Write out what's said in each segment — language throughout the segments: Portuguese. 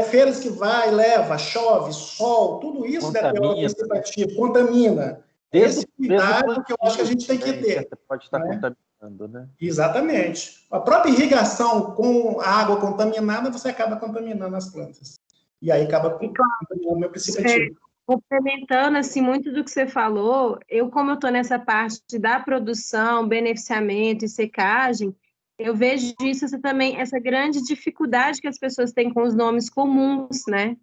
Feiras que vai, leva, chove, sol, tudo isso deve ter uma perspectiva, contamina. Esse cuidado que eu acho que a gente tem que ter. Você pode estar contaminando, né? Exatamente. A própria irrigação com água contaminada, você acaba contaminando as plantas. E aí acaba contaminando o meu princípio ativo. Complementando assim, muito do que você falou, como eu estou nessa parte da produção, beneficiamento e secagem, eu vejo isso também, essa grande dificuldade que as pessoas têm com os nomes comuns, né?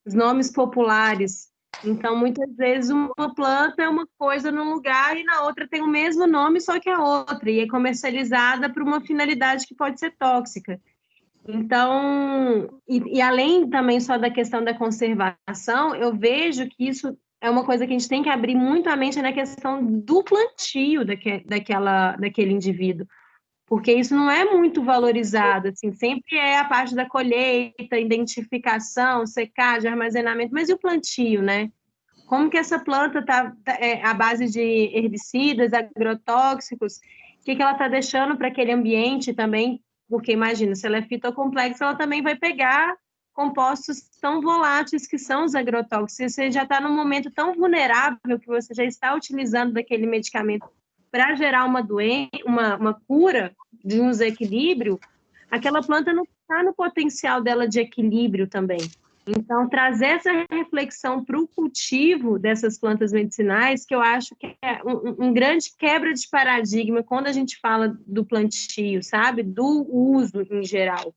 Os nomes populares. Então, muitas vezes, uma planta é uma coisa num lugar e na outra tem o mesmo nome, só que é outra, e é comercializada para uma finalidade que pode ser tóxica. Então, e além também só da questão da conservação, eu vejo que isso é uma coisa que a gente tem que abrir muito a mente na questão do plantio daquele indivíduo, porque isso não é muito valorizado, assim, sempre é a parte da colheita, identificação, secagem, armazenamento, mas e o plantio, né? Como que essa planta está à base de herbicidas, agrotóxicos, o que ela está deixando para aquele ambiente também, porque imagina, se ela é fitocomplexa, ela também vai pegar compostos tão voláteis que são os agrotóxicos. Você já está num momento tão vulnerável que você já está utilizando daquele medicamento para gerar uma cura de um desequilíbrio, aquela planta não está no potencial dela de equilíbrio também. Então, trazer essa reflexão para o cultivo dessas plantas medicinais, que eu acho que é um grande quebra de paradigma quando a gente fala do plantio, sabe? Do uso em geral.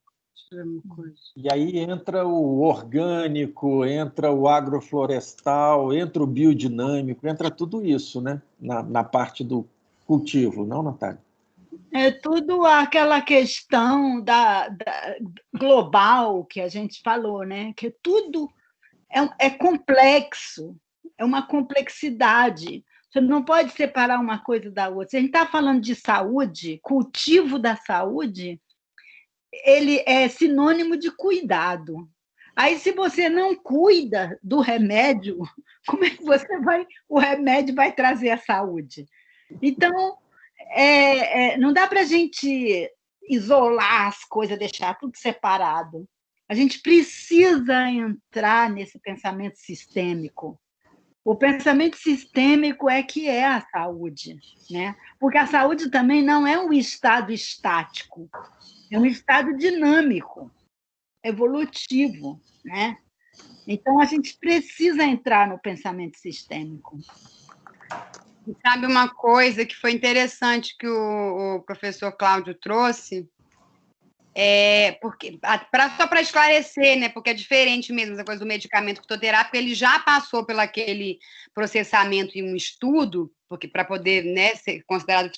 E aí entra o orgânico, entra o agroflorestal, entra o biodinâmico, entra tudo isso, né? Na parte do cultivo, não, Natália? É tudo aquela questão global que a gente falou, né? Que tudo é complexo, é uma complexidade. Você não pode separar uma coisa da outra. Se a gente está falando de saúde, cultivo da saúde, ele é sinônimo de cuidado. Aí, se você não cuida do remédio, como é que o remédio vai trazer a saúde? Então, não dá para a gente isolar as coisas, deixar tudo separado. A gente precisa entrar nesse pensamento sistêmico. O pensamento sistêmico é que é a saúde, né? Porque a saúde também não é um estado estático, é um estado dinâmico, evolutivo, né? Então, a gente precisa entrar no pensamento sistêmico. Sabe uma coisa que foi interessante que o professor Cláudio trouxe? Porque, só para esclarecer, né, porque é diferente mesmo essa coisa do medicamento fitoterápico, ele já passou pelo aquele processamento e um estudo, porque para poder, né, ser considerado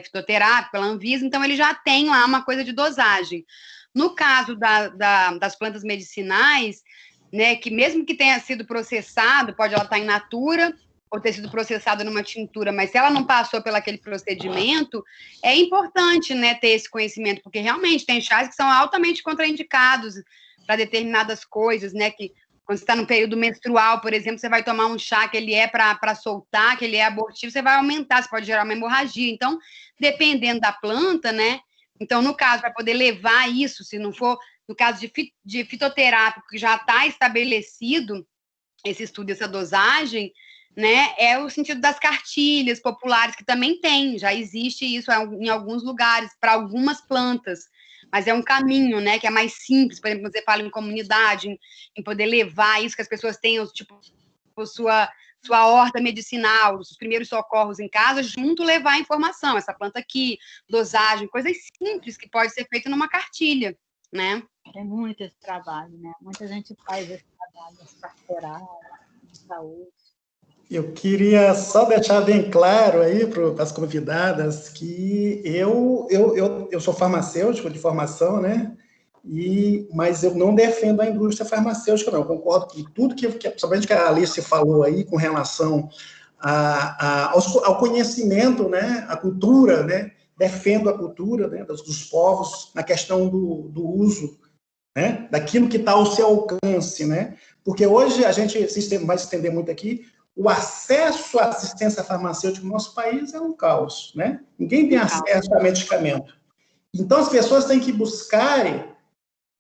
fitoterápico pela Anvisa, então ele já tem lá uma coisa de dosagem. No caso das plantas medicinais, né, que mesmo que tenha sido processado, pode ela estar in natura ou ter sido processada numa tintura, mas se ela não passou pelo aquele procedimento, é importante, né, ter esse conhecimento, porque realmente tem chás que são altamente contraindicados para determinadas coisas, né, que quando você está no período menstrual, por exemplo, você vai tomar um chá que ele é para soltar, que ele é abortivo, você vai aumentar, você pode gerar uma hemorragia. Então, dependendo da planta, né, então, no caso, para poder levar isso, se não for, no caso de fitoterápico, que já está estabelecido esse estudo, essa dosagem, né, é o sentido das cartilhas populares, que também tem, já existe isso em alguns lugares, para algumas plantas, mas é um caminho, né, que é mais simples, por exemplo, você fala em comunidade, em poder levar isso, que as pessoas tenham, tipo, sua horta medicinal, os primeiros socorros em casa, junto levar a informação, essa planta aqui, dosagem, coisas simples que pode ser feito numa cartilha, né? É muito esse trabalho, né? Muita gente faz esse trabalho pastoral, de saúde. Eu queria só deixar bem claro aí para as convidadas que eu sou farmacêutico de formação, né? Mas eu não defendo a indústria farmacêutica, não. Eu concordo com tudo principalmente que a Alice falou aí com relação ao conhecimento, né? A cultura, né? Defendo a cultura, né? dos povos na questão do uso, né? Daquilo que está ao seu alcance, né? Porque hoje a gente vai se estender muito aqui. O acesso à assistência farmacêutica no nosso país é um caos, né? Ninguém tem acesso a medicamento. Então, as pessoas têm que buscar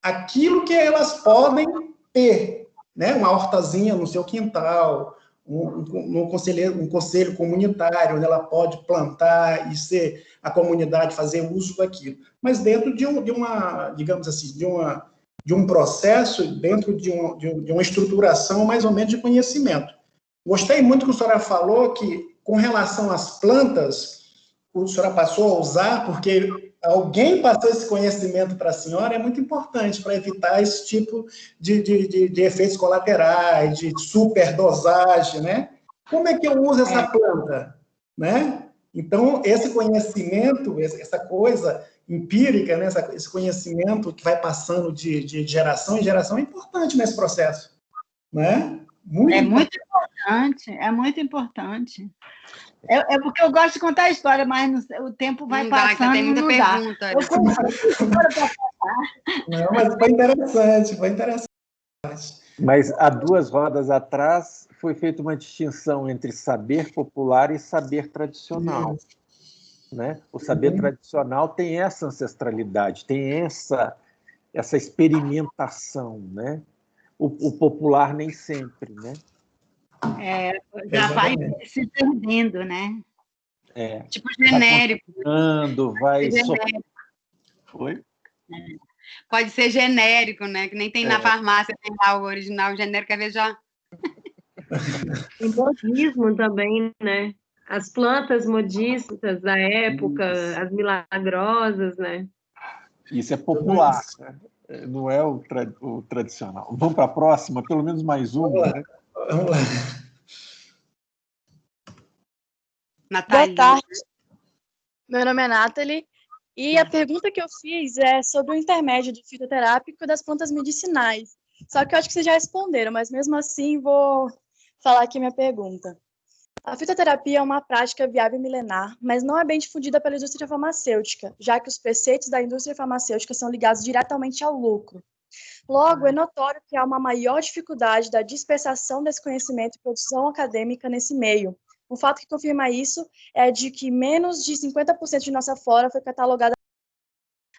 aquilo que elas podem ter, né? Uma hortazinha no seu quintal, um conselho comunitário, onde ela pode plantar e ser a comunidade fazer uso daquilo, mas dentro de uma, digamos assim, de um processo, dentro de uma estruturação mais ou menos de conhecimento. Gostei muito que a senhora falou que, com relação às plantas, a senhora passou a usar, porque alguém passou esse conhecimento para a senhora, é muito importante para evitar esse tipo de efeitos colaterais, de superdosagem, né? Como é que eu uso essa planta, né? Então, esse conhecimento, essa coisa empírica, né? Esse conhecimento que vai passando de geração em geração é importante nesse processo, né? Muito importante, é muito importante. É porque eu gosto de contar a história, mas o tempo vai passando e não dá. Pergunta. Não, mas foi interessante, foi interessante. Mas há 2 rodas atrás foi feita uma distinção entre saber popular e saber tradicional. Né? O saber tradicional tem essa ancestralidade, tem essa experimentação, né? O popular nem sempre, né? Já vai se perdendo, né? Tipo genérico. Vai genérico. Foi? Pode ser genérico, né? Que nem tem na farmácia, tem lá o original, o genérico, às vezes já... Tem modismo também, né? As plantas modistas da época, as milagrosas, né? Isso é popular, né? Não é o tradicional. Vamos para a próxima, pelo menos mais uma. Né? Vamos lá. Boa tarde. Meu nome é Nathalie. E a pergunta que eu fiz é sobre o intermédio do fitoterápico das plantas medicinais. Só que eu acho que vocês já responderam, mas mesmo assim vou falar aqui minha pergunta. A fitoterapia é uma prática viável e milenar, mas não é bem difundida pela indústria farmacêutica, já que os preceitos da indústria farmacêutica são ligados diretamente ao lucro. Logo, é notório que há uma maior dificuldade da dispersação desse conhecimento e produção acadêmica nesse meio. Um fato que confirma isso é de que menos de 50% de nossa flora foi catalogada.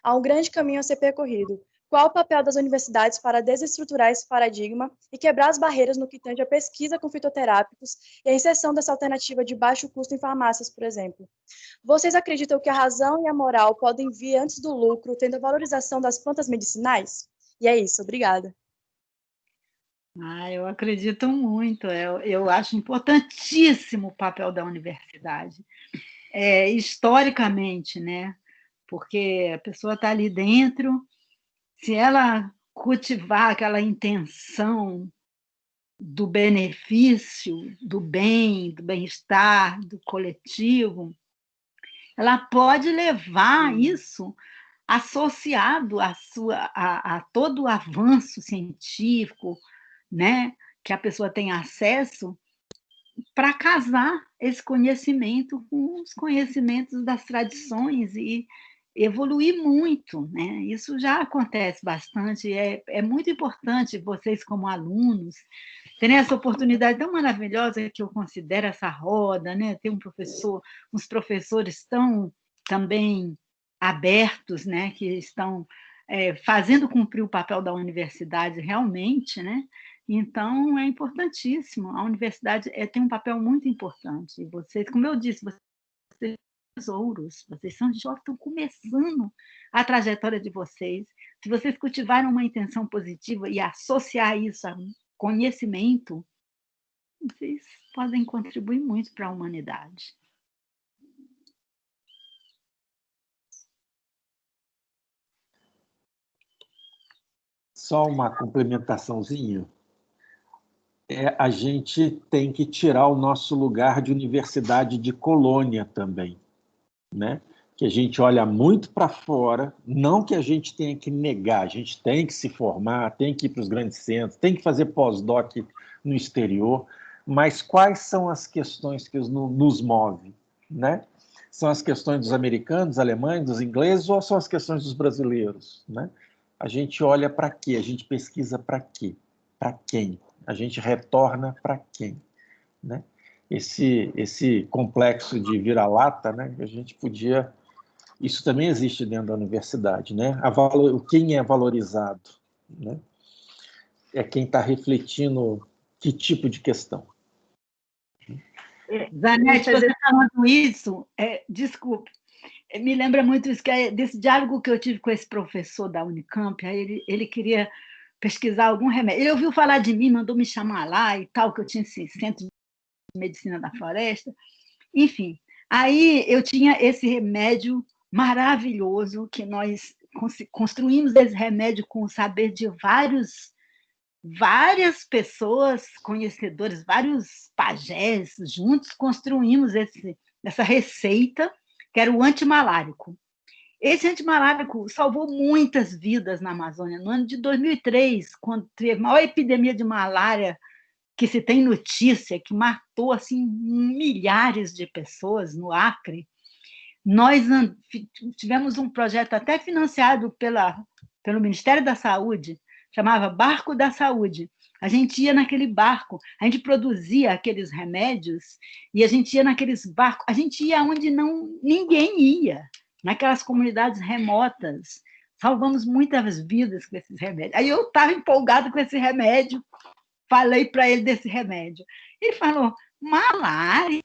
Há um grande caminho a ser percorrido. Qual o papel das universidades para desestruturar esse paradigma e quebrar as barreiras no que tange a pesquisa com fitoterápicos e a inserção dessa alternativa de baixo custo em farmácias, por exemplo? Vocês acreditam que a razão e a moral podem vir antes do lucro, tendo a valorização das plantas medicinais? E é isso, obrigada. Eu acredito muito, eu acho importantíssimo o papel da universidade, historicamente, né? Porque a pessoa está ali dentro, se ela cultivar aquela intenção do benefício, do bem, do bem-estar, do coletivo, ela pode levar isso associado a todo o avanço científico, né, que a pessoa tem acesso, para casar esse conhecimento com os conhecimentos das tradições e evoluir muito, né? Isso já acontece bastante, é muito importante vocês, como alunos, terem essa oportunidade tão maravilhosa que eu considero essa roda, né? Ter uns professores tão também abertos, né? Que estão fazendo cumprir o papel da universidade realmente, né? Então, é importantíssimo. A universidade tem um papel muito importante. E vocês, como eu disse, vocês são tesouros, vocês são jovens, estão começando a trajetória de vocês. Se vocês cultivarem uma intenção positiva e associar isso a conhecimento, vocês podem contribuir muito para a humanidade. Só uma complementaçãozinha. A gente tem que tirar o nosso lugar de universidade de colônia também, né? Que a gente olha muito para fora, não que a gente tenha que negar, a gente tem que se formar, tem que ir para os grandes centros, tem que fazer pós-doc no exterior, mas quais são as questões que nos movem, né? São as questões dos americanos, dos alemães, dos ingleses, ou são as questões dos brasileiros, né? A gente olha para quê? A gente pesquisa para quê? Para quem? A gente retorna para quem, né? Esse complexo de vira-lata, né? A gente podia Isso também existe dentro da universidade, né? Quem é valorizado, né? É quem está refletindo que tipo de questão. Zanetti, você falando isso, desculpe, me lembra muito isso, que desse diálogo que eu tive com esse professor da Unicamp. Aí ele queria pesquisar algum remédio. Ele ouviu falar de mim, mandou me chamar lá e tal, que eu tinha esse centro de medicina da floresta. Enfim, aí eu tinha esse remédio maravilhoso, que nós construímos esse remédio com o saber de várias pessoas conhecedoras, vários pajés, juntos construímos essa receita, que era o antimalárico. Esse antimalárico salvou muitas vidas na Amazônia. No ano de 2003, quando teve a maior epidemia de malária que se tem notícia, que matou assim, milhares de pessoas no Acre, nós tivemos um projeto até financiado pelo Ministério da Saúde, chamava Barco da Saúde. A gente ia naquele barco, a gente produzia aqueles remédios e a gente ia naqueles barcos, a gente ia onde ninguém ia, naquelas comunidades remotas. Salvamos muitas vidas com esses remédios. Aí eu estava empolgado com esse remédio, falei para ele desse remédio. Ele falou, malária?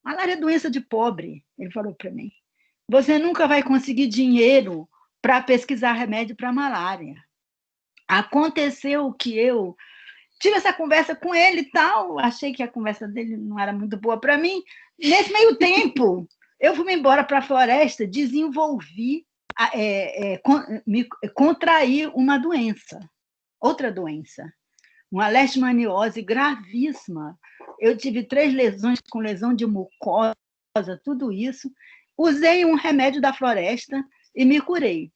Malária é doença de pobre, ele falou para mim. Você nunca vai conseguir dinheiro para pesquisar remédio para malária. Aconteceu que eu tive essa conversa com ele e tal, achei que a conversa dele não era muito boa para mim. Nesse meio tempo, eu fui embora para a floresta, desenvolvi, contraí uma doença, outra doença, uma leishmaniose gravíssima. Eu tive 3 lesões com lesão de mucosa, tudo isso. Usei um remédio da floresta e me curei.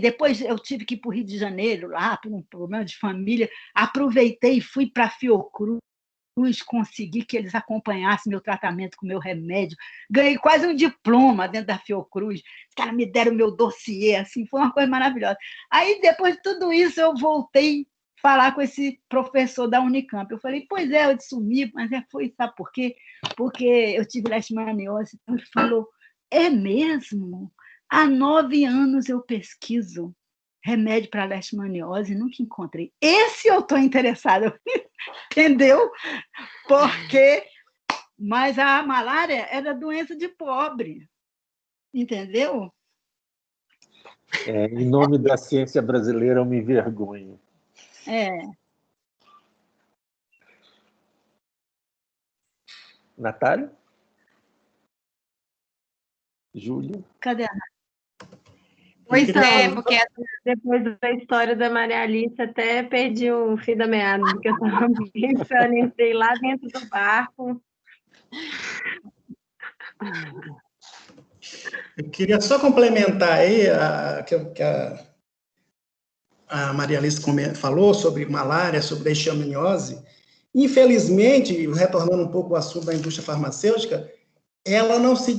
Depois eu tive que ir para o Rio de Janeiro, lá, por um problema de família. Aproveitei e fui para a Fiocruz, consegui que eles acompanhassem meu tratamento com meu remédio. Ganhei quase um diploma dentro da Fiocruz. Os caras me deram meu dossiê, assim, foi uma coisa maravilhosa. Aí, depois de tudo isso, eu voltei falar com esse professor da Unicamp. Eu falei, pois é, eu sumi, mas foi, sabe por quê? Porque eu tive leishmaniose. Ele falou, é mesmo? Há 9 anos eu pesquiso remédio para leishmaniose e nunca encontrei. Esse eu estou interessada, entendeu? Porque, mas a malária era doença de pobre, entendeu? Em nome da ciência brasileira, eu me envergonho. Natália? Júlia? Cadê a Pois porque depois da história da Maria Alice, até perdi o fio da meada, porque eu estava pensando, entrei lá dentro do barco. Eu queria só complementar aí que a Maria Alice falou sobre malária, sobre leishmaniose. Infelizmente, retornando um pouco ao assunto da indústria farmacêutica, ela não se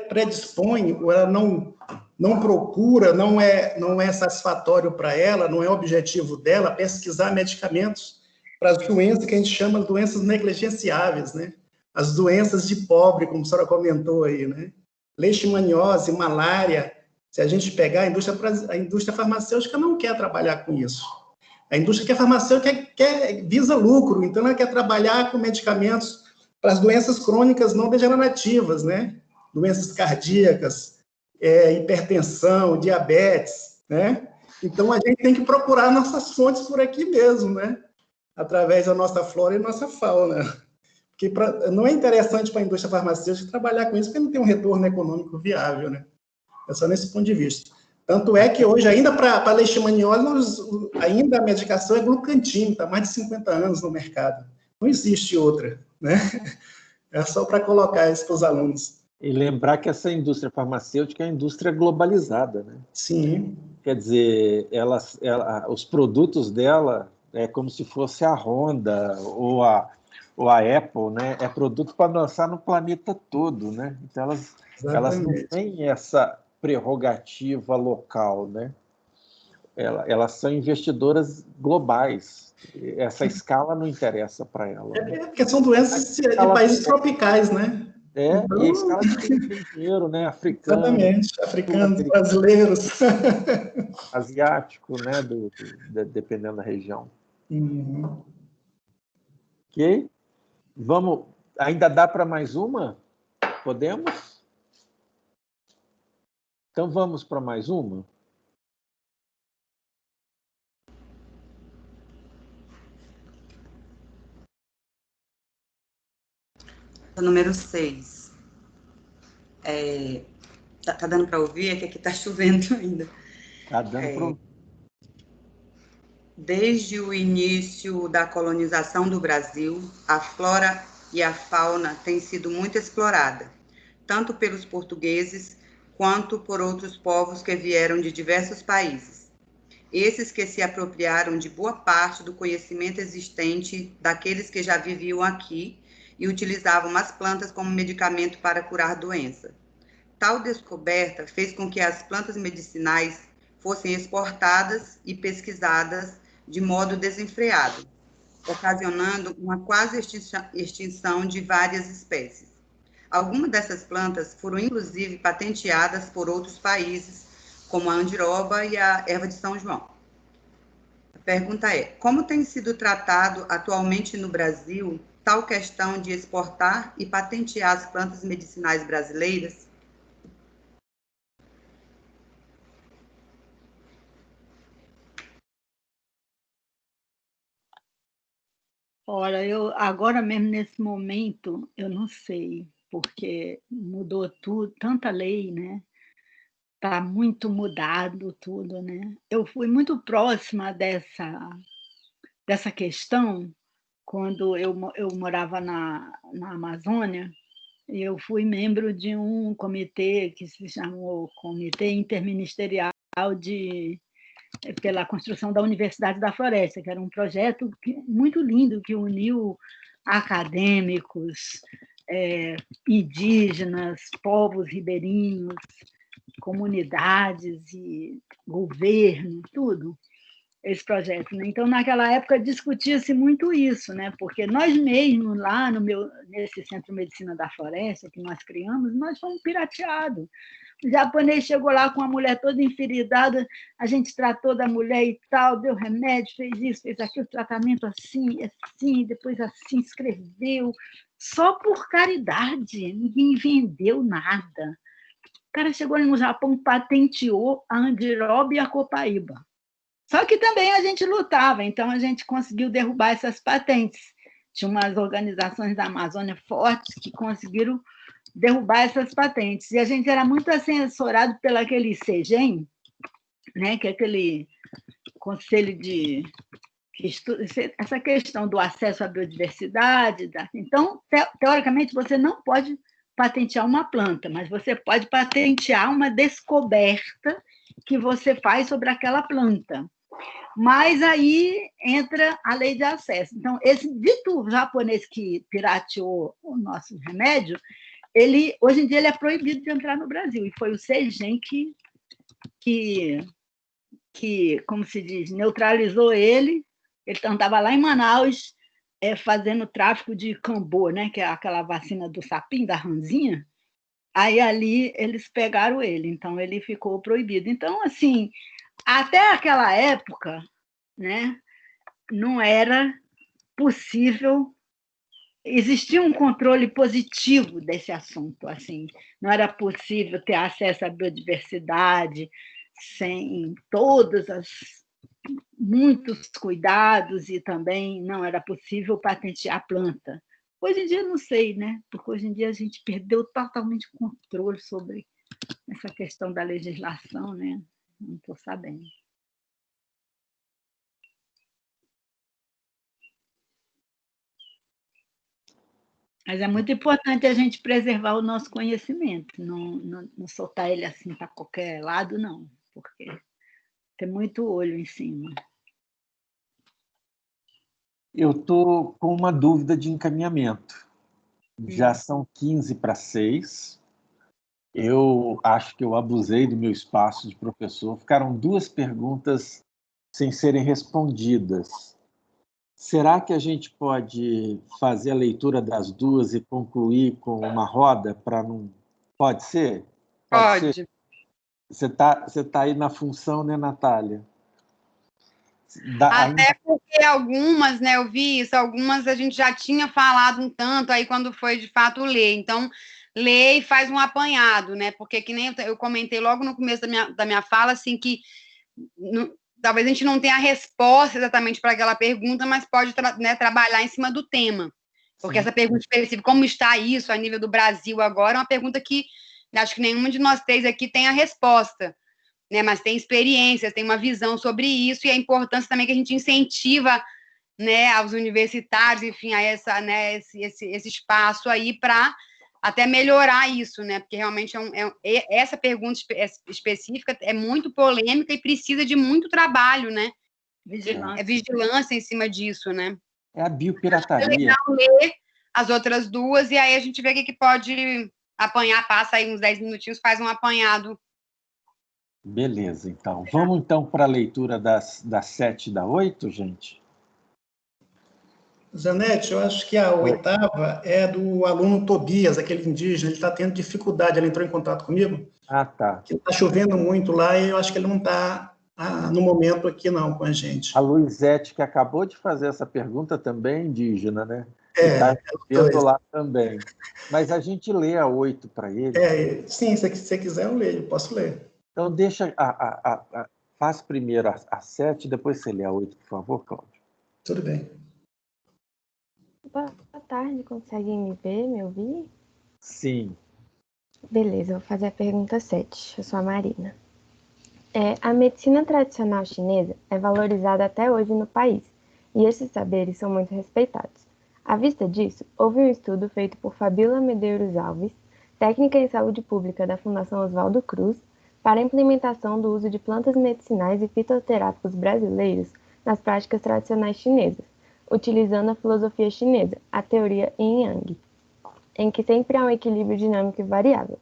predispõe, ou ela não procura, não é satisfatório para ela, não é objetivo dela pesquisar medicamentos para as doenças que a gente chama de doenças negligenciáveis, né? As doenças de pobre, como a senhora comentou aí, né? Leishmaniose, malária. Se a gente pegar a indústria farmacêutica não quer trabalhar com isso. A indústria farmacêutica visa lucro, então ela quer trabalhar com medicamentos para as doenças crônicas não degenerativas, né? Doenças cardíacas, hipertensão, diabetes, né? Então, a gente tem que procurar nossas fontes por aqui mesmo, né? Através da nossa flora e nossa fauna. Porque não é interessante para a indústria farmacêutica trabalhar com isso, porque não tem um retorno econômico viável, né? É só nesse ponto de vista. Tanto é que hoje, ainda para leishmaniose, ainda a medicação é glucantina, está mais de 50 anos no mercado. Não existe outra, né? É só para colocar isso para os alunos. E lembrar que essa indústria farmacêutica é uma indústria globalizada, né? Sim. Quer dizer, os produtos dela é como se fosse a Honda ou a Apple, né? É produto para lançar no planeta todo, né? Então, elas não têm essa prerrogativa local, né? Elas são investidoras globais. Essa escala não interessa para elas. Né? Porque são doenças de países tropicais, né? E esse cara tem dinheiro, né? Africano. Exatamente, africanos, brasileiros. Asiático, né? Dependendo da região. Uhum. Ok? Vamos. Ainda dá para mais uma? Podemos? Então vamos para mais uma? Número 6. Tá dando para ouvir? É que aqui está chovendo ainda. Tá dando para ouvir. Desde o início da colonização do Brasil, a flora e a fauna têm sido muito explorada, tanto pelos portugueses quanto por outros povos que vieram de diversos países. Esses que se apropriaram de boa parte do conhecimento existente daqueles que já viviam aqui e utilizavam as plantas como medicamento para curar doença. Tal descoberta fez com que as plantas medicinais fossem exportadas e pesquisadas de modo desenfreado, ocasionando uma quase extinção de várias espécies. Algumas dessas plantas foram inclusive patenteadas por outros países, como a andiroba e a erva de São João. A pergunta é: como tem sido tratado atualmente no Brasil tal questão de exportar e patentear as plantas medicinais brasileiras? Olha, eu agora mesmo nesse momento eu não sei, porque mudou tudo, tanta lei, né? Está muito mudado tudo, né? Eu fui muito próxima dessa questão quando eu morava na Amazônia. Eu fui membro de um comitê que se chamou Comitê Interministerial pela construção da Universidade da Floresta, que era um projeto muito lindo que uniu acadêmicos, indígenas, povos ribeirinhos, comunidades e governo, tudo, esse projeto. Né? Então, naquela época, discutia-se muito isso, né? Porque nós mesmos, lá nesse Centro de Medicina da Floresta, que nós criamos, nós fomos pirateados. O japonês chegou lá com a mulher toda enferidada, a gente tratou da mulher e tal, deu remédio, fez isso, fez aquilo, tratamento assim, depois assim, escreveu, só por caridade, ninguém vendeu nada. O cara chegou no Japão, patenteou a andiroba e a copaíba. Só que também a gente lutava, então a gente conseguiu derrubar essas patentes. Tinha umas organizações da Amazônia fortes que conseguiram derrubar essas patentes. E a gente era muito assessorado pelo aquele CEGEM, né, que é aquele conselho de essa questão do acesso à biodiversidade. Então, teoricamente, você não pode patentear uma planta, mas você pode patentear uma descoberta que você faz sobre aquela planta. Mas aí entra a lei de acesso. Então, esse dito japonês que pirateou o nosso remédio, hoje em dia ele é proibido de entrar no Brasil. E foi o CEGEM que, como se diz, neutralizou ele. Ele estava lá em Manaus fazendo tráfico de cambô, né, que é aquela vacina do sapinho, da ranzinha. Aí ali eles pegaram ele, então ele ficou proibido. Então, assim, até aquela época, né, não era possível, existia um controle positivo desse assunto, assim, não era possível ter acesso à biodiversidade sem muitos cuidados, e também não era possível patentear a planta. Hoje em dia, não sei, né? Porque hoje em dia a gente perdeu totalmente o controle sobre essa questão da legislação, né? Não estou sabendo. Mas é muito importante a gente preservar o nosso conhecimento, não soltar ele assim para qualquer lado, não, porque tem muito olho em cima. Eu estou com uma dúvida de encaminhamento. Já são 15:06. Eu acho que eu abusei do meu espaço de professor. Ficaram 2 perguntas sem serem respondidas. Será que a gente pode fazer a leitura das duas e concluir com uma roda para não... Pode ser? Pode. Ser? Você tá aí na função, né, Natália? Até porque algumas, né, eu vi isso, algumas a gente já tinha falado um tanto aí quando foi de fato ler. Então, lê e faz um apanhado, né? Porque que nem eu comentei logo no começo da minha fala, assim, que talvez a gente não tenha a resposta exatamente para aquela pergunta, mas pode trabalhar em cima do tema. Porque essa pergunta específica, como está isso a nível do Brasil agora, é uma pergunta que acho que nenhuma de nós três aqui tem a resposta, né? Mas tem experiências, tem uma visão sobre isso, e a importância também que a gente incentiva, né, aos universitários, enfim, a esse espaço aí para até melhorar isso, né? Porque realmente essa pergunta específica é muito polêmica e precisa de muito trabalho, né? Vigilância em cima disso, né? É a biopirataria. É legal ler as outras duas e aí a gente vê o que pode apanhar, passa aí uns 10 minutinhos, faz um apanhado. Beleza, então. Vamos então para a leitura das 7 e da 8, gente? Janete, eu acho que a 8ª é do aluno Tobias, aquele indígena, ele está tendo dificuldade, ele entrou em contato comigo. Ah, tá. Está chovendo muito lá e eu acho que ele não está no momento aqui não com a gente. A Luizete, que acabou de fazer essa pergunta, também indígena, né? Está vendo lá também. Mas a gente lê a 8 para ele. Sim, se você quiser eu leio, eu posso ler. Então deixa, faz primeiro a 7, depois você lê a 8, por favor, Cláudio. Tudo bem. Boa tarde, conseguem me ver, me ouvir? Sim. Beleza, vou fazer a pergunta 7. Eu sou a Marina. A medicina tradicional chinesa é valorizada até hoje no país, e esses saberes são muito respeitados. À vista disso, houve um estudo feito por Fabíola Medeiros Alves, técnica em saúde pública da Fundação Oswaldo Cruz, para a implementação do uso de plantas medicinais e fitoterápicos brasileiros nas práticas tradicionais chinesas, utilizando a filosofia chinesa, a teoria Yin Yang, em que sempre há um equilíbrio dinâmico e variável.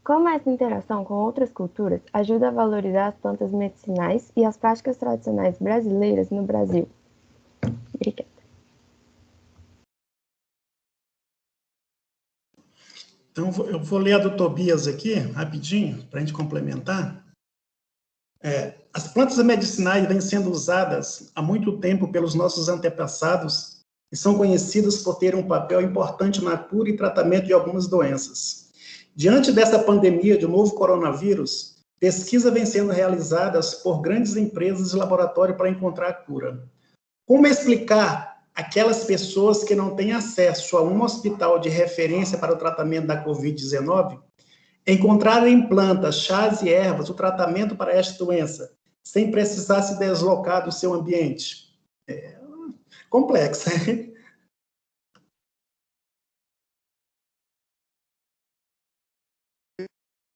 Como essa interação com outras culturas ajuda a valorizar as plantas medicinais e as práticas tradicionais brasileiras no Brasil? Obrigada. Então, eu vou ler a do Tobias aqui, rapidinho, para a gente complementar. As plantas medicinais vêm sendo usadas há muito tempo pelos nossos antepassados e são conhecidas por terem um papel importante na cura e tratamento de algumas doenças. Diante dessa pandemia de novo coronavírus, pesquisa vem sendo realizadas por grandes empresas e laboratórios para encontrar a cura. Como explicar aquelas pessoas que não têm acesso a um hospital de referência para o tratamento da Covid-19 encontrar em plantas, chás e ervas o tratamento para esta doença, sem precisar se deslocar do seu ambiente? Complexo, hein?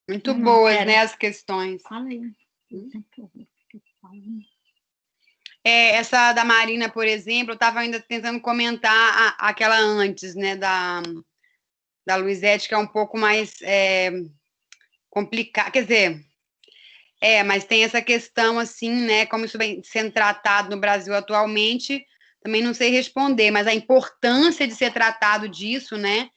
Muito boas, né, as questões. Fala aí. Essa da Marina, por exemplo, eu estava ainda tentando comentar aquela antes, né, da Luizete, que é um pouco mais complicada, quer dizer, mas tem essa questão, assim, né, como isso vem sendo tratado no Brasil atualmente, também não sei responder, mas a importância de ser tratado disso, né,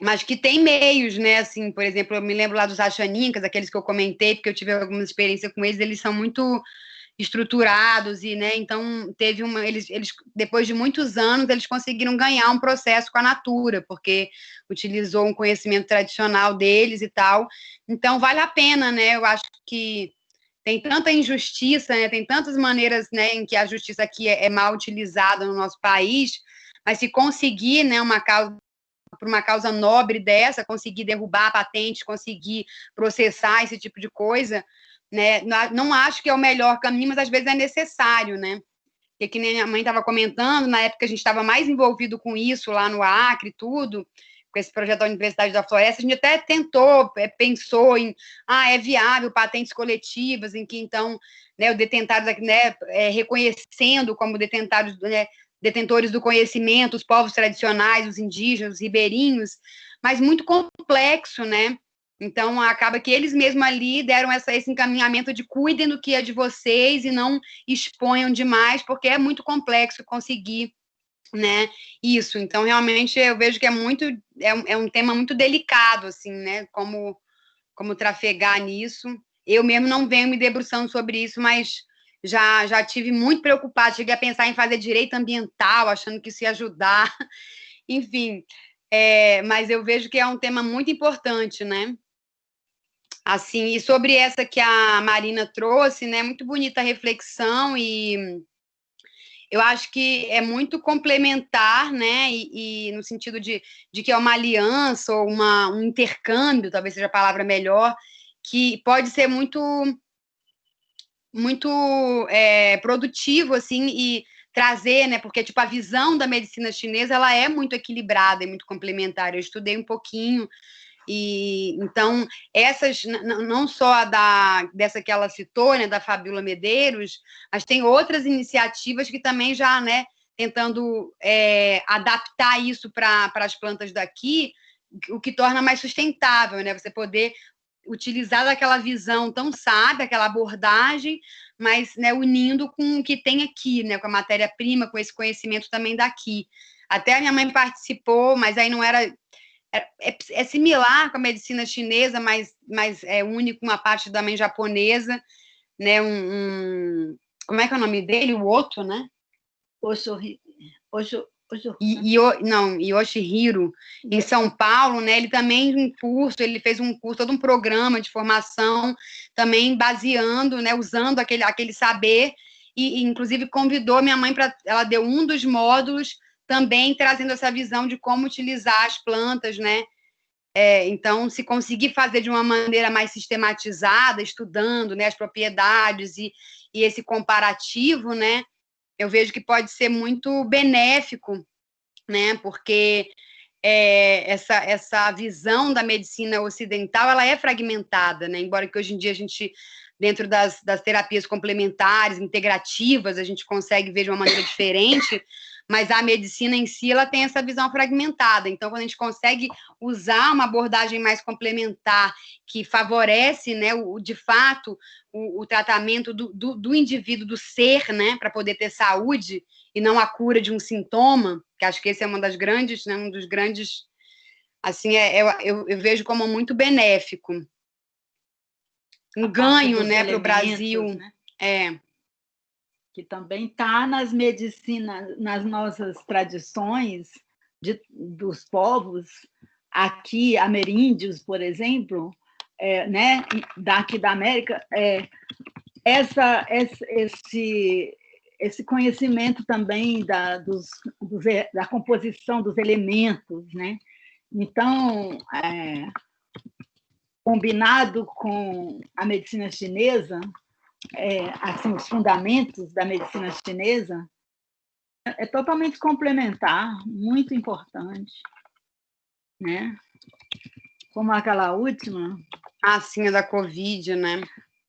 mas que tem meios, né, assim, por exemplo, eu me lembro lá dos Achaninkas, aqueles que eu comentei, porque eu tive alguma experiência com eles são muito estruturados e, né, então teve eles depois de muitos anos eles conseguiram ganhar um processo com a Natura, porque utilizou um conhecimento tradicional deles e tal, então vale a pena, né, eu acho que tem tanta injustiça, né, tem tantas maneiras, né, em que a justiça aqui é mal utilizada no nosso país, mas se conseguir, né, por uma causa nobre dessa, conseguir derrubar a patente, conseguir processar esse tipo de coisa, né? Não acho que é o melhor caminho, mas às vezes é necessário, né? Porque que nem minha mãe estava comentando, na época a gente estava mais envolvido com isso lá no Acre, tudo, com esse projeto da Universidade da Floresta, a gente até pensou em, é viável patentes coletivas, em que então, né, o detentário, né, reconhecendo como detentários, né, detentores do conhecimento, os povos tradicionais, os indígenas, os ribeirinhos, mas muito complexo, né? Então, acaba que eles mesmos ali deram esse encaminhamento de cuidem do que é de vocês e não exponham demais, porque é muito complexo conseguir, né, isso. Então, realmente, eu vejo que é um tema muito delicado, assim, né, como trafegar nisso. Eu mesmo não venho me debruçando sobre isso, mas já tive muito preocupada, cheguei a pensar em fazer direito ambiental, achando que isso ia ajudar, enfim, mas eu vejo que é um tema muito importante, né? Assim, e sobre essa que a Marina trouxe, né? Muito bonita a reflexão, e eu acho que é muito complementar, né? E no sentido de que é uma aliança ou um intercâmbio, talvez seja a palavra melhor, que pode ser muito produtivo, assim, e trazer, né? Porque, tipo, a visão da medicina chinesa, ela é muito equilibrada e muito complementar. Eu estudei um pouquinho, e então, essas, não só dessa que ela citou, né, da Fabíola Medeiros, mas tem outras iniciativas que também já, né, tentando adaptar isso para as plantas daqui, o que torna mais sustentável, né? Você poder utilizar daquela visão tão sábia, aquela abordagem, mas, né, unindo com o que tem aqui, né, com a matéria-prima, com esse conhecimento também daqui. Até a minha mãe participou, mas aí não era... É similar com a medicina chinesa, mas é único uma parte também japonesa, né, como é que é o nome dele? O Otto, né? Yoshihiro, em São Paulo, né? Ele também ele fez um curso, todo um programa de formação, também baseando, né? Usando aquele saber, e inclusive convidou minha mãe para, ela deu um dos módulos, também trazendo essa visão de como utilizar as plantas, né? Então, se conseguir fazer de uma maneira mais sistematizada, estudando, né, as propriedades e esse comparativo, né? Eu vejo que pode ser muito benéfico, né? Porque essa visão da medicina ocidental, ela é fragmentada, né? Embora que hoje em dia a gente, dentro das terapias complementares, integrativas, a gente consegue ver de uma maneira diferente, mas a medicina em si, ela tem essa visão fragmentada. Então, quando a gente consegue usar uma abordagem mais complementar, que favorece, né, de fato, o tratamento do indivíduo, do ser, né, para poder ter saúde, e não a cura de um sintoma, que acho que esse é uma das grandes, né, um dos grandes, assim, eu vejo como muito benéfico. Um ganho, né, para o Brasil. Né? Que também está nas medicinas, nas nossas tradições dos povos, aqui, ameríndios, por exemplo, né, daqui da América, esse conhecimento também da composição dos elementos, né? Então, combinado com a medicina chinesa, assim, os fundamentos da medicina chinesa, é totalmente complementar, muito importante, né? Como aquela última. Sim, a da Covid, né?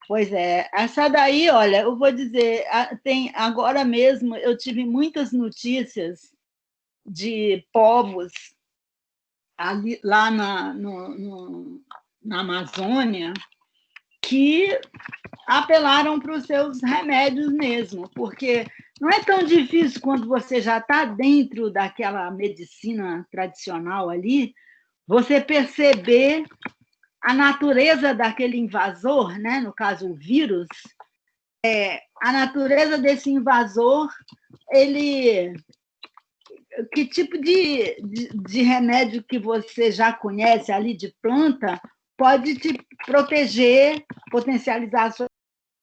Pois é, essa daí, olha, eu vou dizer, agora mesmo eu tive muitas notícias de povos ali, lá na Amazônia, que apelaram para os seus remédios mesmo, porque não é tão difícil quando você já está dentro daquela medicina tradicional ali, você perceber a natureza daquele invasor, né? No caso, o vírus, a natureza desse invasor, que tipo de remédio que você já conhece ali de planta pode te proteger, potencializar a sua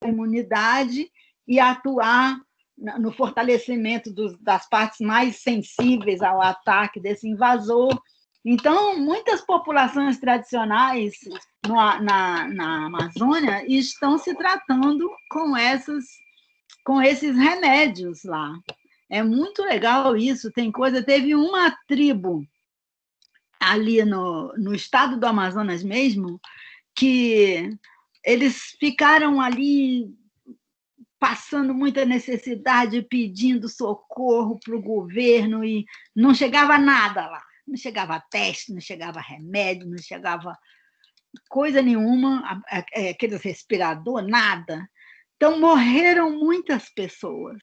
imunidade e atuar no fortalecimento das partes mais sensíveis ao ataque desse invasor. Então, muitas populações tradicionais na Amazônia estão se tratando com esses remédios lá. É muito legal isso. Teve uma tribo ali no estado do Amazonas mesmo, que eles ficaram ali passando muita necessidade, pedindo socorro para o governo, e não chegava nada lá. Não chegava teste, não chegava remédio, não chegava coisa nenhuma, aqueles respirador, nada. Então, morreram muitas pessoas.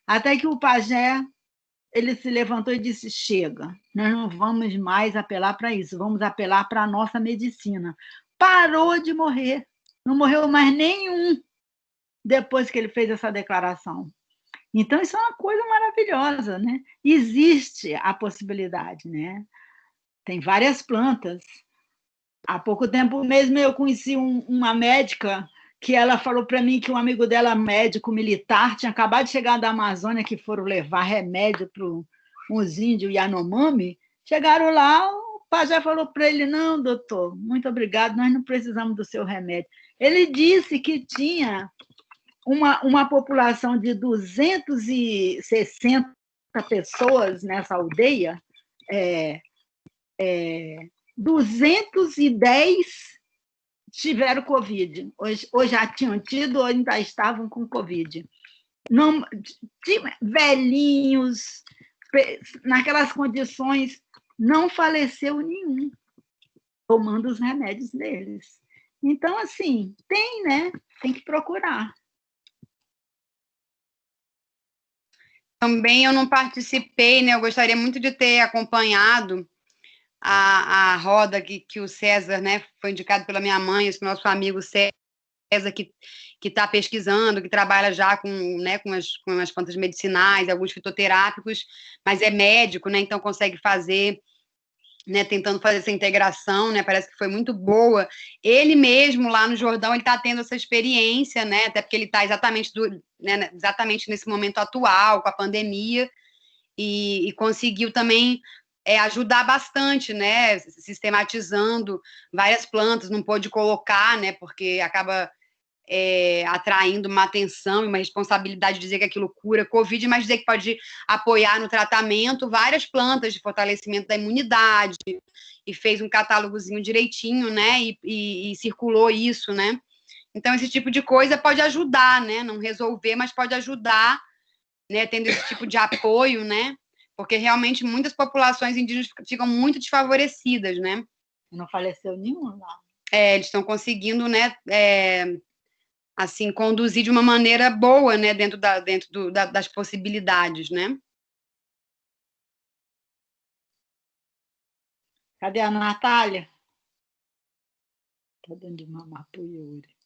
Até que o pajé, ele se levantou e disse, chega, nós não vamos mais apelar para isso, vamos apelar para a nossa medicina. Parou de morrer, não morreu mais nenhum depois que ele fez essa declaração. Então, isso é uma coisa maravilhosa, né? Existe a possibilidade, né? Tem várias plantas. Há pouco tempo mesmo eu conheci uma médica que ela falou para mim que um amigo dela, médico militar, tinha acabado de chegar da Amazônia, que foram levar remédio para uns índios Yanomami. Chegaram lá, o pajé falou para ele, não, doutor, muito obrigado, nós não precisamos do seu remédio. Ele disse que tinha uma população de 260 pessoas nessa aldeia, 210 tiveram Covid, ou já tinham tido, ou ainda estavam com Covid. Não, velhinhos, naquelas condições, não faleceu nenhum, tomando os remédios deles. Então, assim, tem, né? Tem que procurar. Também eu não participei, né? Eu gostaria muito de ter acompanhado a roda que o César, né, foi indicado pela minha mãe, esse nosso amigo César, que está pesquisando, que trabalha já com as plantas medicinais, alguns fitoterápicos, mas é médico, né, então consegue fazer, né, tentando fazer essa integração, né, parece que foi muito boa. Ele mesmo, lá no Jordão, ele está tendo essa experiência, né, até porque ele está exatamente nesse momento atual, com a pandemia, e conseguiu também ajudar bastante, né, sistematizando várias plantas, não pôde colocar, né, porque acaba atraindo uma atenção e uma responsabilidade de dizer que aquilo cura Covid, mas dizer que pode apoiar no tratamento várias plantas de fortalecimento da imunidade, e fez um catálogozinho direitinho, né, e circulou isso, né. Então, esse tipo de coisa pode ajudar, né, não resolver, mas pode ajudar, né, tendo esse tipo de apoio, né, porque realmente muitas populações indígenas ficam muito desfavorecidas, né? Não faleceu nenhum lá. Eles estão conseguindo, né, assim, conduzir de uma maneira boa, né, dentro das possibilidades, né? Cadê a Natália? Está dando de mamar para o Yuri.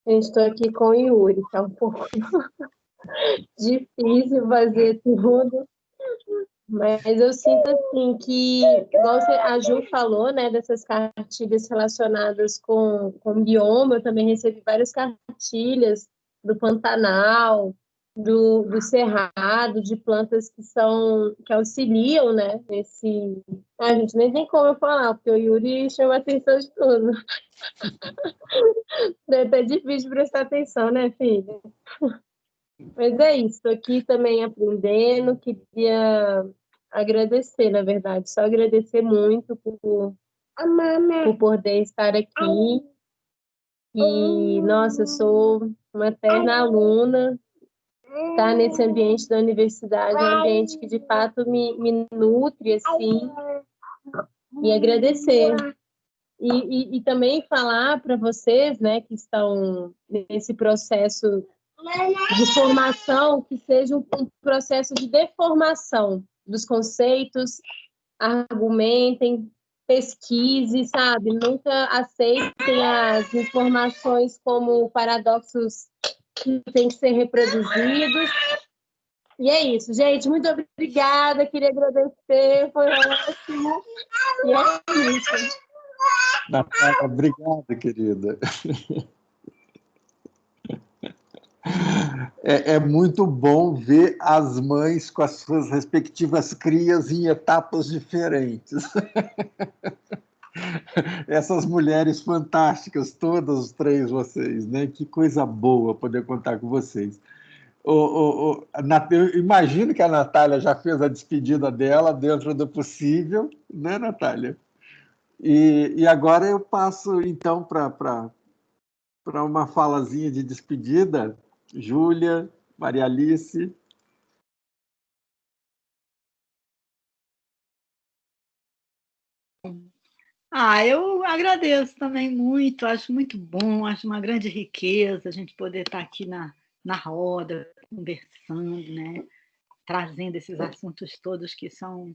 Eu estou aqui com o Yuri, tá um pouco difícil fazer tudo, mas eu sinto assim que, igual a Ju falou, né, dessas cartilhas relacionadas com bioma, eu também recebi várias cartilhas do Pantanal, do Cerrado, de plantas que auxiliam, né, nesse... A gente nem tem como eu falar, porque o Yuri chama a atenção de tudo. É até difícil prestar atenção, né, filha? Mas é isso, estou aqui também aprendendo, queria agradecer, na verdade, só agradecer muito por poder estar aqui. E, nossa, eu sou uma eterna aluna, estar nesse ambiente da universidade, é um ambiente que, de fato, me nutre, assim, e agradecer. E também falar para vocês, né, que estão nesse processo de formação, que seja um processo de deformação dos conceitos, argumentem, pesquise, sabe? Nunca aceitem as informações como paradoxos que têm que ser reproduzidos. E é isso, gente. Muito obrigada. Queria agradecer. Foi ótimo. E é isso. Natália, obrigado, querida. É muito bom ver as mães com as suas respectivas crias em etapas diferentes. Essas mulheres fantásticas, todas os três vocês, né? Que coisa boa poder contar com vocês. Eu imagino que a Natália já fez a despedida dela dentro do possível, né, Natália? E agora eu passo, então, para uma falazinha de despedida. Júlia, Maria Alice. Eu agradeço também muito, acho muito bom, acho uma grande riqueza a gente poder estar aqui na roda, conversando, né? Trazendo esses assuntos todos que são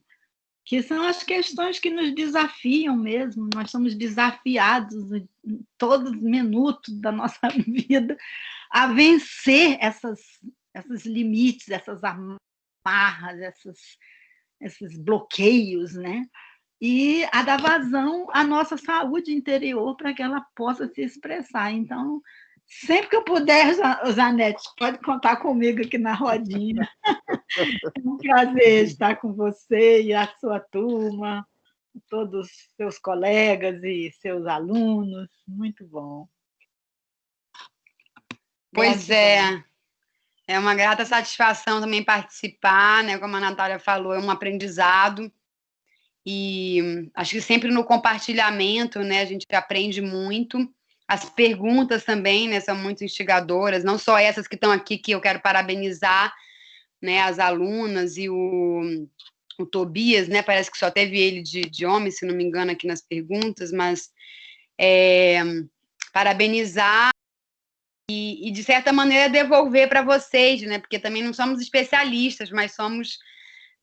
as questões que nos desafiam mesmo. Nós somos desafiados em todo minuto da nossa vida a vencer esses limites, essas amarras, esses bloqueios, né? E a dar vazão à nossa saúde interior para que ela possa se expressar. Então, sempre que eu puder, Janete, pode contar comigo aqui na rodinha. É um prazer estar com você e a sua turma, todos os seus colegas e seus alunos. Muito bom. Pois é uma grata satisfação também participar, né? Como a Natália falou, é um aprendizado. E acho que sempre no compartilhamento, né, a gente aprende muito. As perguntas também, né, são muito instigadoras, não só essas que estão aqui, que eu quero parabenizar, né, as alunas e o Tobias, né, parece que só teve ele de homem, se não me engano, aqui nas perguntas, mas parabenizar e, de certa maneira, devolver para vocês, né, porque também não somos especialistas, mas somos,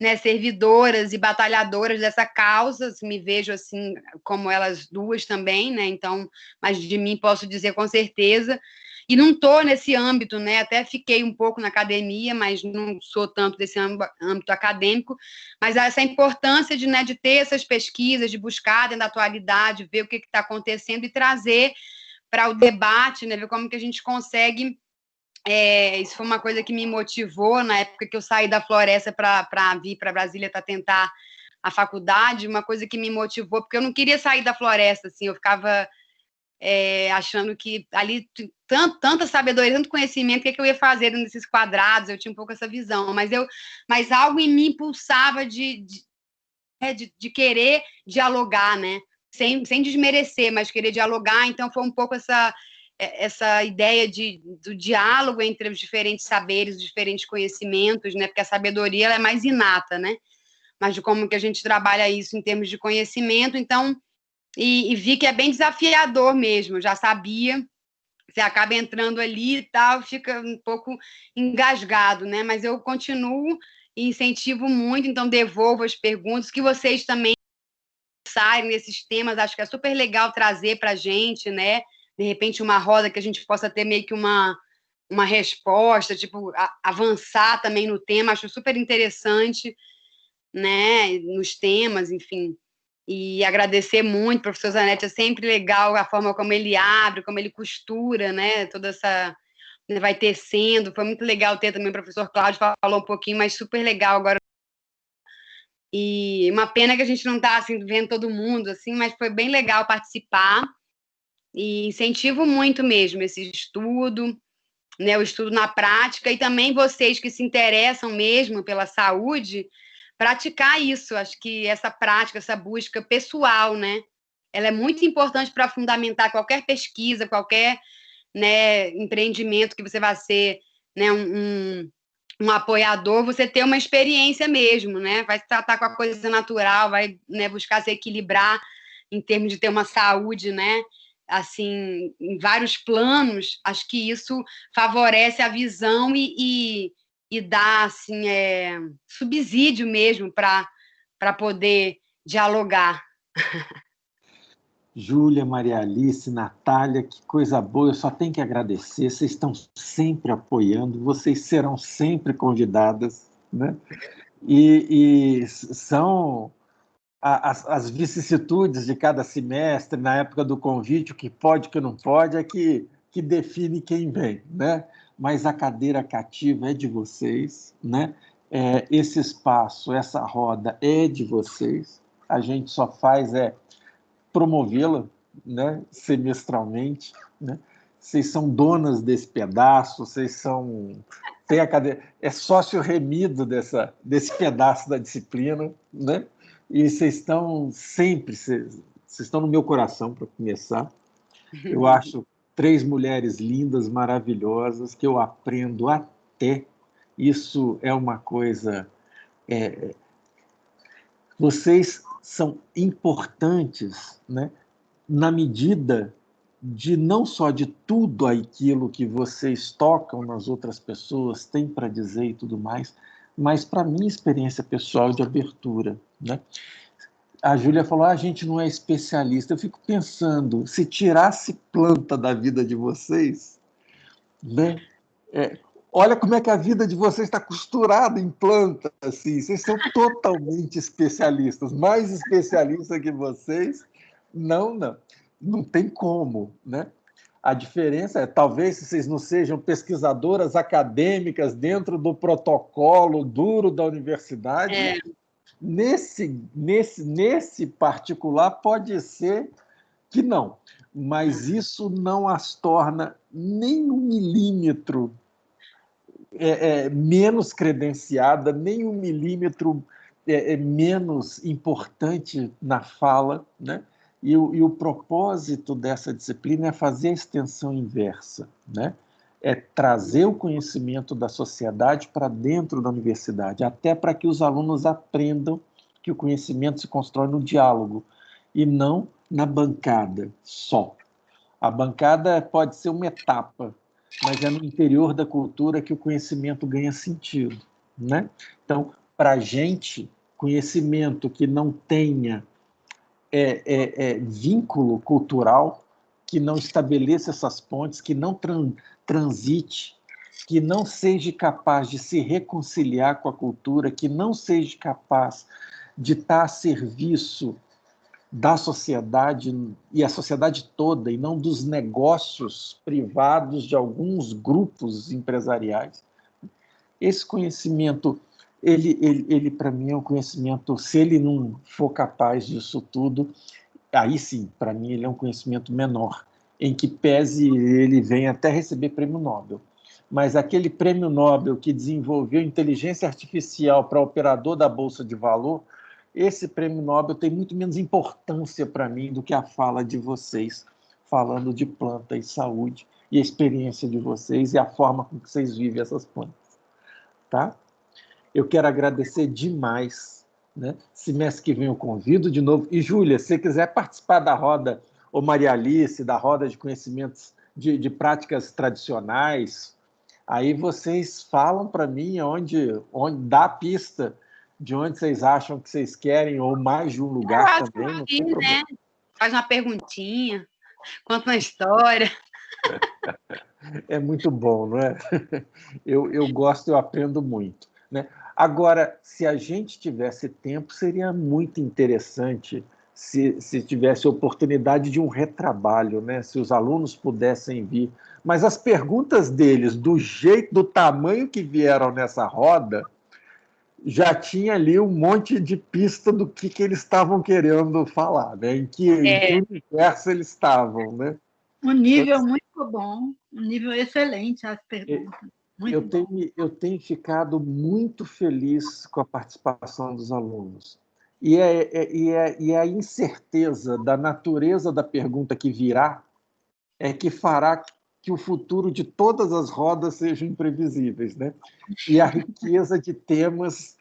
né, servidoras e batalhadoras dessa causa, me vejo assim como elas duas também, né? Então, mas de mim posso dizer com certeza. E não estou nesse âmbito, né? Até fiquei um pouco na academia, mas não sou tanto desse âmbito acadêmico. Mas essa importância de ter essas pesquisas, de buscar dentro da atualidade, ver o que está acontecendo e trazer para o debate, né? Ver como que a gente consegue. Isso foi uma coisa que me motivou na época que eu saí da floresta para vir para Brasília para tentar a faculdade, uma coisa que me motivou, porque eu não queria sair da floresta, assim, eu ficava achando que ali tanta sabedoria, tanto conhecimento, o que eu ia fazer nesses quadrados, eu tinha um pouco essa visão, mas algo em mim impulsava de querer dialogar, né? Sem desmerecer, mas querer dialogar, então foi um pouco essa ideia do diálogo entre os diferentes saberes, os diferentes conhecimentos, né? Porque a sabedoria ela é mais inata, né? Mas de como que a gente trabalha isso em termos de conhecimento, então, e vi que é bem desafiador mesmo, já sabia, você acaba entrando ali e tal, fica um pouco engasgado, né? Mas eu continuo e incentivo muito, então devolvo as perguntas, que vocês também saem nesses temas, acho que é super legal trazer para a gente, né? De repente, uma roda que a gente possa ter meio que uma resposta, tipo, avançar também no tema, acho super interessante, né, nos temas, enfim. E agradecer muito, professor Zanetti, é sempre legal a forma como ele abre, como ele costura, né, toda essa... vai tecendo, foi muito legal ter também o professor Cláudio, falou um pouquinho, mas super legal agora. E uma pena que a gente não está, assim, vendo todo mundo, assim, mas foi bem legal participar. E incentivo muito mesmo esse estudo, né, o estudo na prática, e também vocês que se interessam mesmo pela saúde, praticar isso. Acho que essa prática, essa busca pessoal, né, ela é muito importante para fundamentar qualquer pesquisa, qualquer, né, empreendimento que você vai ser, né, um apoiador, você ter uma experiência mesmo, né, vai se tratar com a coisa natural, vai, né, buscar se equilibrar em termos de ter uma saúde, né, assim, em vários planos. Acho que isso favorece a visão e dá, assim, subsídio mesmo para poder dialogar. Júlia, Maria Alice, Natália, que coisa boa, eu só tenho que agradecer, vocês estão sempre apoiando, vocês serão sempre convidadas, né? E são as vicissitudes de cada semestre, na época do convite, o que pode, o que não pode, é que define quem vem, né? Mas a cadeira cativa é de vocês, né? Esse espaço, essa roda é de vocês, a gente só faz promovê-la, né, semestralmente, né? Vocês são donas desse pedaço, vocês são... Tem a cadeira, sócio remido desse pedaço da disciplina, né? E vocês estão sempre, vocês estão no meu coração, para começar. Eu acho 3 mulheres lindas, maravilhosas, que eu aprendo até. Isso é uma coisa... Vocês são importantes, né, na medida de não só de tudo aquilo que vocês tocam nas outras pessoas, têm para dizer e tudo mais, mas para a minha experiência pessoal de abertura, né? A Júlia falou, a gente não é especialista. Eu fico pensando, se tirasse planta da vida de vocês, né? Olha como é que a vida de vocês está costurada em planta, assim. Vocês são totalmente especialistas, mais especialistas que vocês. Não tem como, né? A diferença é, talvez, se vocês não sejam pesquisadoras acadêmicas dentro do protocolo duro da universidade, nesse particular pode ser que não, mas isso não as torna nem 1 milímetro menos credenciada, nem 1 milímetro menos importante na fala, né? E o propósito dessa disciplina é fazer a extensão inversa, né? É trazer o conhecimento da sociedade para dentro da universidade, até para que os alunos aprendam que o conhecimento se constrói no diálogo e não na bancada só. A bancada pode ser uma etapa, mas é no interior da cultura que o conhecimento ganha sentido, né? Então, para a gente, conhecimento que não tenha vínculo cultural, que não estabeleça essas pontes, que não transite, que não seja capaz de se reconciliar com a cultura, que não seja capaz de estar a serviço da sociedade, e a sociedade toda, e não dos negócios privados de alguns grupos empresariais. Esse conhecimento, ele para mim é um conhecimento, se ele não for capaz disso tudo, aí sim, para mim ele é um conhecimento menor, em que pese ele venha até receber prêmio Nobel. Mas aquele prêmio Nobel que desenvolveu inteligência artificial para operador da Bolsa de Valor, esse prêmio Nobel tem muito menos importância para mim do que a fala de vocês, falando de planta e saúde, e a experiência de vocês e a forma com que vocês vivem essas plantas. Tá? Eu quero agradecer demais, né? Semestre que vem eu convido de novo. E, Júlia, se você quiser participar da roda, ou Maria Alice, da roda de conhecimentos de práticas tradicionais, aí vocês falam para mim onde dá a pista de onde vocês acham que vocês querem, ou mais de um lugar também. Não tem problema. Né? Faz uma perguntinha, conta uma história. É muito bom, não é? Eu gosto, eu aprendo muito, né? Agora, se a gente tivesse tempo, seria muito interessante se tivesse oportunidade de um retrabalho, né? Se os alunos pudessem vir. Mas as perguntas deles, do jeito, do tamanho que vieram nessa roda, já tinha ali um monte de pista do que eles estavam querendo falar, né? Em que universo eles estavam, né? Um nível muito bom, um nível excelente as perguntas. Eu tenho ficado muito feliz com a participação dos alunos. E a incerteza da natureza da pergunta que virá é que fará que o futuro de todas as rodas sejam imprevisíveis, né? E a riqueza de temas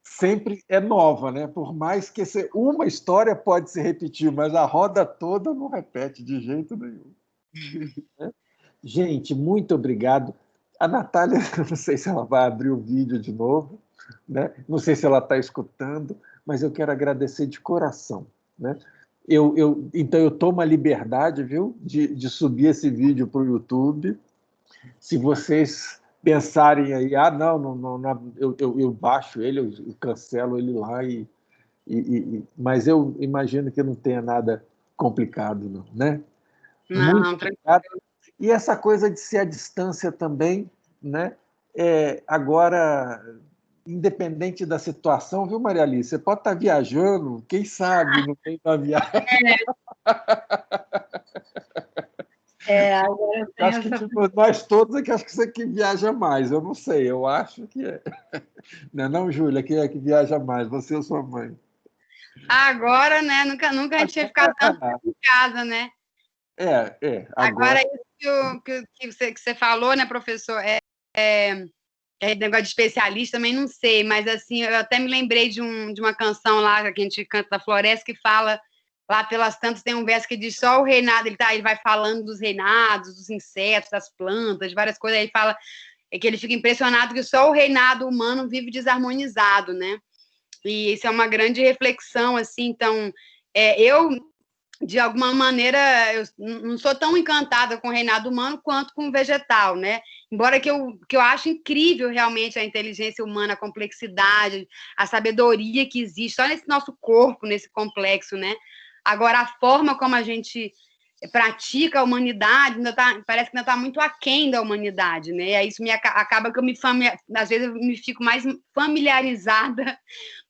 sempre é nova, né? Por mais que uma história pode se repetir, mas a roda toda não repete de jeito nenhum. Gente, muito obrigado. A Natália, não sei se ela vai abrir o vídeo de novo, né? Não sei se ela está escutando, mas eu quero agradecer de coração, né? Então, eu tomo a liberdade, viu, de subir esse vídeo para o YouTube. Se vocês pensarem aí, não, eu baixo ele, eu cancelo ele lá, mas eu imagino que não tenha nada complicado, não, né? Não, muito obrigado. E essa coisa de ser à distância também, né? Agora, independente da situação, viu, Maria Alice? Você pode estar viajando, quem sabe não tem uma viagem. Agora eu acho que nós todos aqui, acho que você que viaja mais, eu não sei, eu acho que é. Não, Júlia, quem é que viaja mais? Você ou sua mãe? Agora, né? Nunca a gente tinha ficado tanto em casa, né? Agora isso que você falou, né, professor? É negócio de especialista, também não sei, mas assim, eu até me lembrei de uma canção lá que a gente canta da Floresta, que fala, lá pelas tantas tem um verso que diz só o reinado, ele vai falando dos reinados, dos insetos, das plantas, de várias coisas, aí fala que ele fica impressionado que só o reinado humano vive desarmonizado, né? E isso é uma grande reflexão, assim, então, eu de alguma maneira, eu não sou tão encantada com o reinado humano quanto com o vegetal, né? Embora que eu acho incrível realmente a inteligência humana, a complexidade, a sabedoria que existe só nesse nosso corpo, nesse complexo, né? Agora, a forma como a gente pratica a humanidade parece que ainda está muito aquém da humanidade, né? E aí isso acaba que às vezes eu me fico mais familiarizada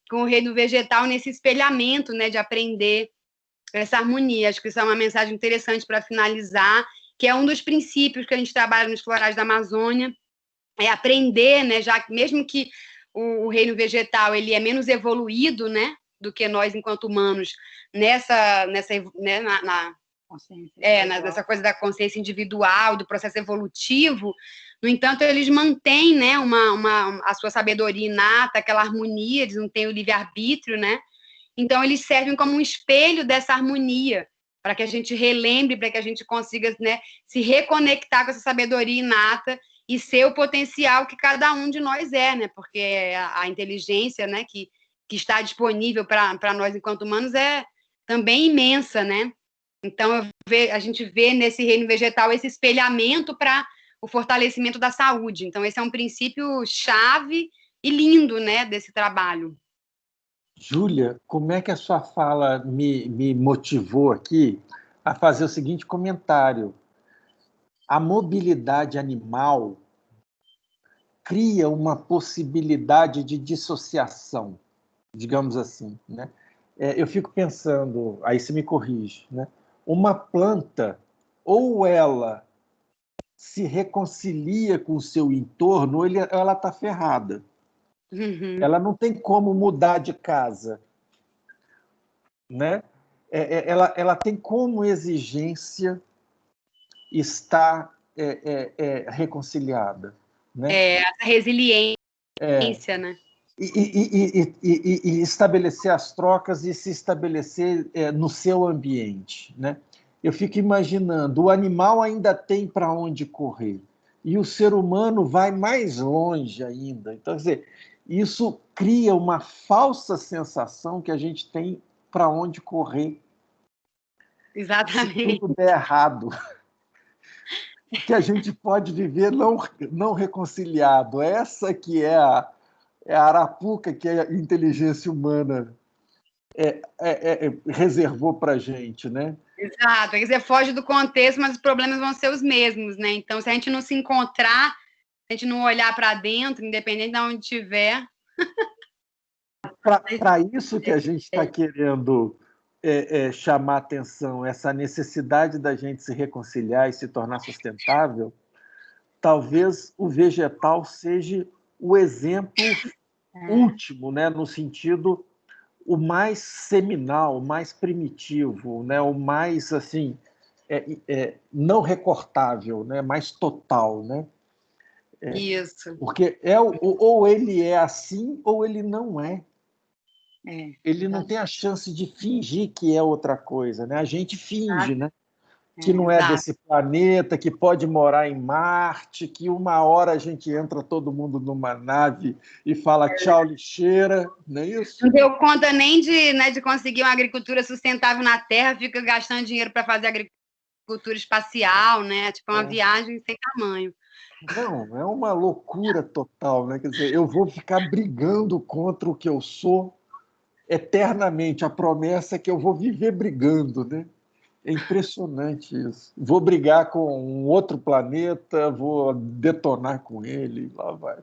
com o reino vegetal nesse espelhamento, né? De aprender essa harmonia. Acho que isso é uma mensagem interessante para finalizar, que é um dos princípios que a gente trabalha nos florais da Amazônia, é aprender, né, já que mesmo que o reino vegetal ele é menos evoluído, né, do que nós enquanto humanos nessa né, nessa coisa da consciência individual, do processo evolutivo. No entanto, eles mantêm, né, a sua sabedoria inata, aquela harmonia, eles não têm o livre-arbítrio, né? Então, eles servem como um espelho dessa harmonia, para que a gente relembre, para que a gente consiga, né, se reconectar com essa sabedoria inata e ser o potencial que cada um de nós é, né? Porque a inteligência, né, que está disponível para nós enquanto humanos é também imensa, né? Então, a gente vê nesse reino vegetal esse espelhamento para o fortalecimento da saúde. Então, esse é um princípio chave e lindo, né, desse trabalho. Júlia, como é que a sua fala me motivou aqui a fazer o seguinte comentário? A mobilidade animal cria uma possibilidade de dissociação, digamos assim, né? Eu fico pensando, aí você me corrige, né? Uma planta, ou ela se reconcilia com o seu entorno, ou ela está ferrada. Uhum. Ela não tem como mudar de casa, né? Ela tem como exigência estar reconciliada, né? Essa resiliência, né? E estabelecer as trocas e se estabelecer no seu ambiente, né? Eu fico imaginando, o animal ainda tem para onde correr e o ser humano vai mais longe ainda. Então, quer dizer, isso cria uma falsa sensação que a gente tem para onde correr. Exatamente. Se tudo der errado, que a gente pode viver não reconciliado. Essa que é a arapuca que a inteligência humana reservou para a gente, né? Exato. Quer dizer, foge do contexto, mas os problemas vão ser os mesmos, né? Então, se a gente não se encontrar, se a gente não olhar para dentro, independente de onde estiver... Para isso que a gente está querendo chamar atenção, essa necessidade da gente se reconciliar e se tornar sustentável, talvez o vegetal seja o exemplo último, né, no sentido o mais seminal, o mais primitivo, né, o mais assim não recortável, né, mais total, né? Isso. Porque ou ele é assim ou ele não é. Ele não tem a chance de fingir que é outra coisa, né? A gente finge, né? Que não é desse planeta, que pode morar em Marte, que uma hora a gente entra todo mundo numa nave e fala tchau, lixeira, não é isso? Não deu conta nem de conseguir uma agricultura sustentável na Terra, fica gastando dinheiro para fazer agricultura espacial, né? Tipo, uma viagem sem tamanho. Não, é uma loucura total, né? Quer dizer, eu vou ficar brigando contra o que eu sou eternamente. A promessa é que eu vou viver brigando, né? É impressionante isso. Vou brigar com um outro planeta, vou detonar com ele, lá vai.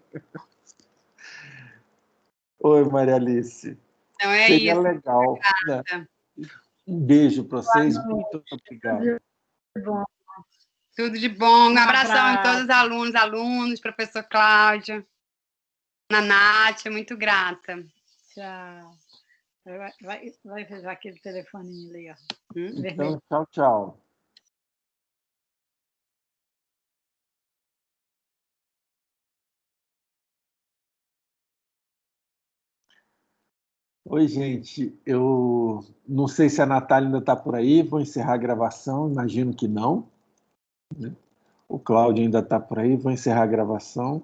Oi, Maria Alice. Então é Seria isso. legal, né? Um beijo para vocês, muito obrigado. Tudo de bom. Um abração em todos os alunos, professor Cláudio, na Nath, muito grata. Tchau. Vai fechar aquele telefoninho ali, ó. Então, tchau, tchau. Oi, gente. Eu não sei se a Natália ainda está por aí. Vou encerrar a gravação. Imagino que não. O Cláudio ainda está por aí. Vou encerrar a gravação.